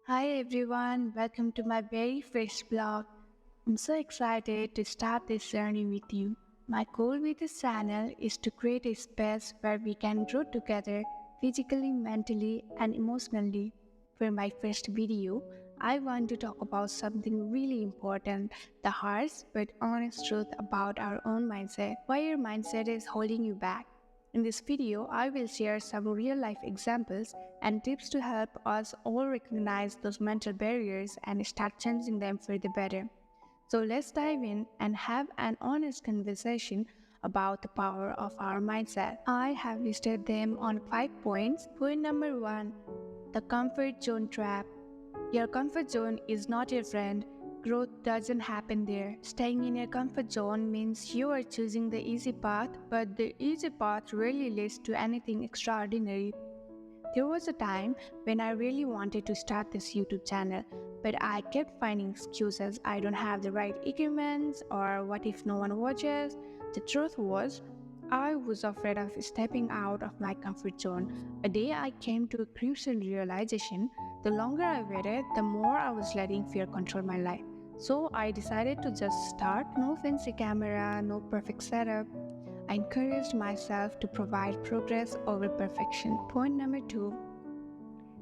Hi everyone, welcome to my very first vlog. I'm so excited to start this journey with you. My goal with this channel is to create a space where we can grow together physically, mentally, and emotionally. For my first video, I want to talk about something really important, the harsh but honest truth about our own mindset, why your mindset is holding you back. In this video, I will share some real life examples and tips to help us all recognize those mental barriers and start changing them for the better. So let's dive in and have an honest conversation about the power of our mindset. I have listed them on 5 points. Point number 1, the comfort zone trap. Your comfort zone is not your friend. Growth doesn't happen there. Staying in your comfort zone means you are choosing the easy path, but the easy path rarely leads to anything extraordinary. There was a time when I really wanted to start this YouTube channel, but I kept finding excuses. I don't have the right equipment, or what if no one watches? The truth was, I was afraid of stepping out of my comfort zone. A day I came to a crucial realization: the longer I waited, the more I was letting fear control my life. So I decided to just start. No fancy camera, no perfect setup. I encouraged myself to provide progress over perfection. Point number 2,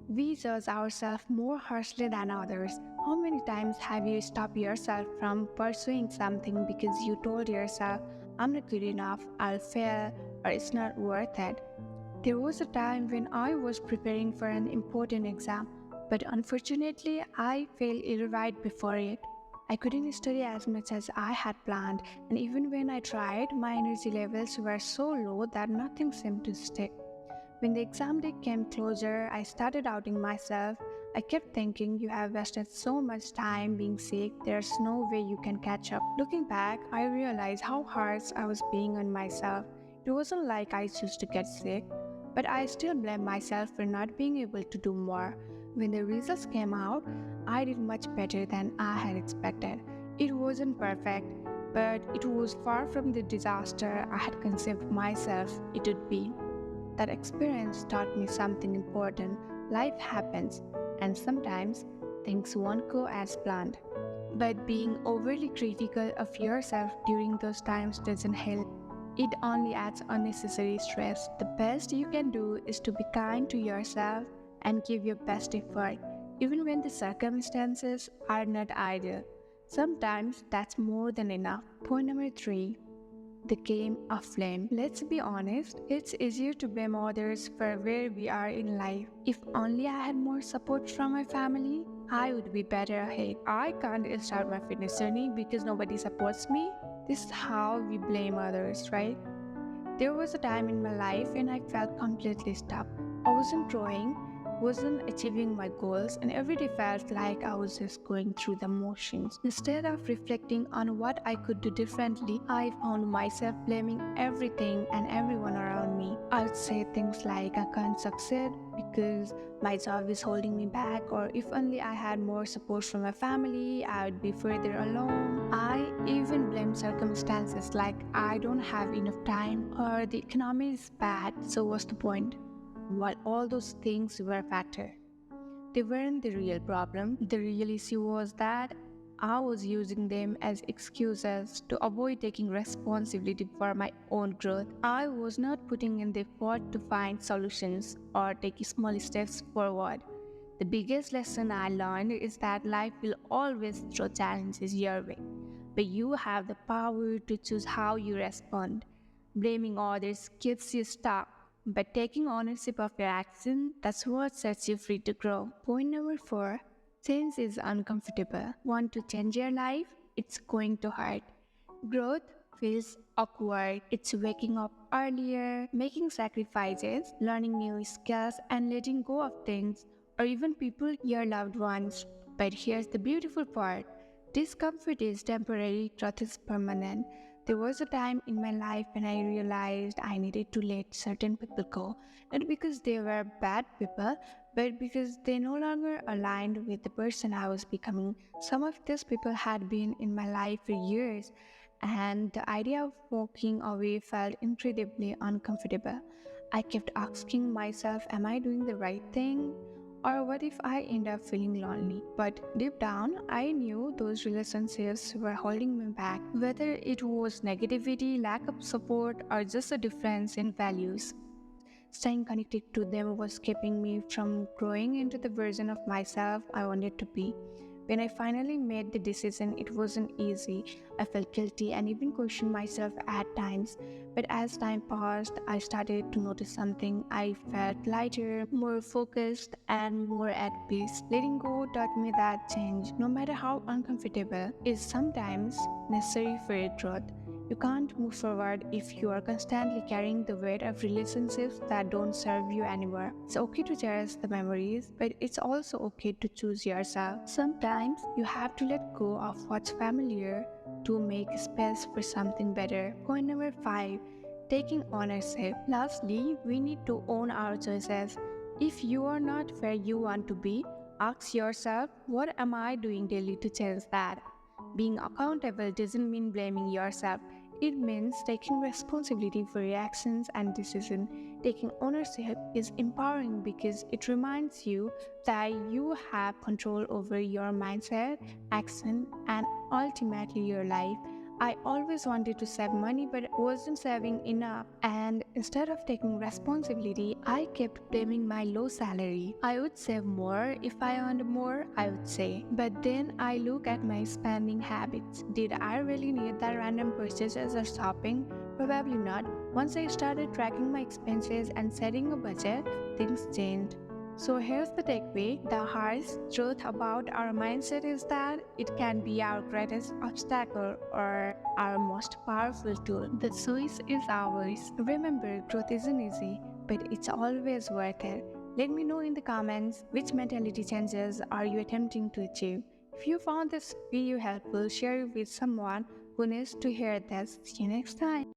we judge ourselves more harshly than others. How many times have you stopped yourself from pursuing something because you told yourself, I'm not good enough, I'll fail, or it's not worth it? There was a time when I was preparing for an important exam, but unfortunately, I failed right before it. I couldn't study as much as I had planned, and even when I tried, my energy levels were so low that nothing seemed to stick. When the exam day came closer, I started doubting myself. I kept thinking, you have wasted so much time being sick, there's no way you can catch up. Looking back, I realized how harsh I was being on myself. It wasn't like I chose to get sick, but I still blamed myself for not being able to do more. When the results came out, I did much better than I had expected. It wasn't perfect, but it was far from the disaster I had conceived myself it would be. That experience taught me something important. Life happens, and sometimes things won't go as planned. But being overly critical of yourself during those times doesn't help. It only adds unnecessary stress. The best you can do is to be kind to yourself and give your best effort, even when the circumstances are not ideal. Sometimes that's more than enough. Point number 3, the game of blame. Let's be honest, it's easier to blame others for where we are in life. If only I had more support from my family, I would be better ahead. I can't start my fitness journey because nobody supports me. This is how we blame others, right? There was a time in my life when I felt completely stuck. I wasn't growing, wasn't achieving my goals, and every day felt like I was just going through the motions. Instead of reflecting on what I could do differently, I found myself blaming everything and everyone around me. I would say things like, I can't succeed because my job is holding me back, or if only I had more support from my family, I would be further along. I even blamed circumstances like I don't have enough time or the economy is bad, so what's the point? While all those things were a factor, they weren't the real problem. The real issue was that I was using them as excuses to avoid taking responsibility for my own growth. I was not putting in the effort to find solutions or take small steps forward. The biggest lesson I learned is that life will always throw challenges your way, but you have the power to choose how you respond. Blaming others keeps you stuck, but taking ownership of your action, that's what sets you free to grow. Point number 4, change is uncomfortable. Want to change your life? It's going to hurt. Growth feels awkward. It's waking up earlier, making sacrifices, learning new skills, and letting go of things or even people your loved ones. But here's the beautiful part: discomfort is temporary, growth is permanent. There was a time in my life when I realized I needed to let certain people go, not because they were bad people, but because they no longer aligned with the person I was becoming. Some of these people had been in my life for years, and the idea of walking away felt incredibly uncomfortable. I kept asking myself, am I doing the right thing? Or what if I end up feeling lonely? But deep down, I knew those relationships were holding me back, whether it was negativity, lack of support, or just a difference in values. Staying connected to them was keeping me from growing into the version of myself I wanted to be. When I finally made the decision, it wasn't easy. I felt guilty and even questioned myself at times. But as time passed, I started to notice something. I felt lighter, more focused, and more at peace. Letting go taught me that change, no matter how uncomfortable, is sometimes necessary for your growth. You can't move forward if you are constantly carrying the weight of relationships that don't serve you anymore. It's okay to cherish the memories, but it's also okay to choose yourself. Sometimes you have to let go of what's familiar to make space for something better. Point number 5, taking ownership. Lastly, we need to own our choices. If you are not where you want to be, ask yourself, what am I doing daily to change that? Being accountable doesn't mean blaming yourself. It means taking responsibility for your actions and decisions. Taking ownership is empowering because it reminds you that you have control over your mindset, action, and ultimately your life. I always wanted to save money but wasn't saving enough. And instead of taking responsibility, I kept blaming my low salary. I would save more if I earned more, I would say. But then I look at my spending habits. Did I really need that random purchases or shopping? Probably not. Once I started tracking my expenses and setting a budget, things changed. So here's the takeaway. The harsh truth about our mindset is that it can be our greatest obstacle or our most powerful tool. The choice is ours. Remember, growth isn't easy, but it's always worth it. Let me know in the comments which mentality changes are you attempting to achieve. If you found this video helpful, share it with someone who needs to hear this. See you next time.